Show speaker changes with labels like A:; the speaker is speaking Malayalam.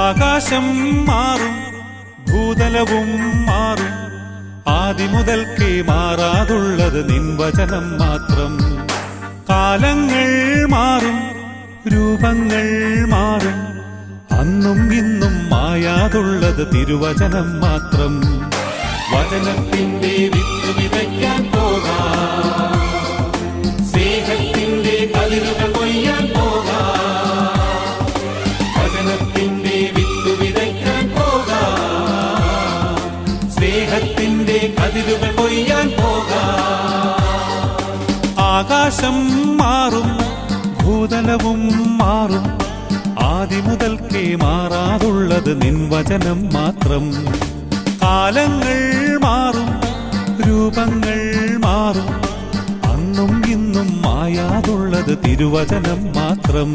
A: ആകാശം മാറും, ഭൂതലവും മാറും, ആദിമുതൽക്കേ മാറാതുള്ളത് നിൻ വചനം മാത്രം. കാലങ്ങൾ മാറും, രൂപങ്ങൾ മാറും, അന്നും ഇന്നും മായാതുള്ളത് തിരുവചനം മാത്രം. വചനത്തിന്റെ വിത്ത് വിതയ്ക്കാൻ പോകാം, സ്നേഹത്തിന്റെ കതിരുകൾ കൊയ്യാൻ പോകാം. വചനത്തിന്റെ വിത്ത് വിതയ്ക്കാൻ പോകാം, സ്നേഹത്തിന്റെ കതിരുകൾ കൊയ്യാൻ പോകാം. ആകാശം മാറും, ഭൂതലവും മാറും, ആദിമുതൽക്കേ മാറാതുള്ളത് നിൻ വചനം മാത്രം. കാലങ്ങൾ മാറും, രൂപങ്ങൾ മാറും, അന്നും ഇന്നും മായാതുള്ളത് തിരുവചനം മാത്രം.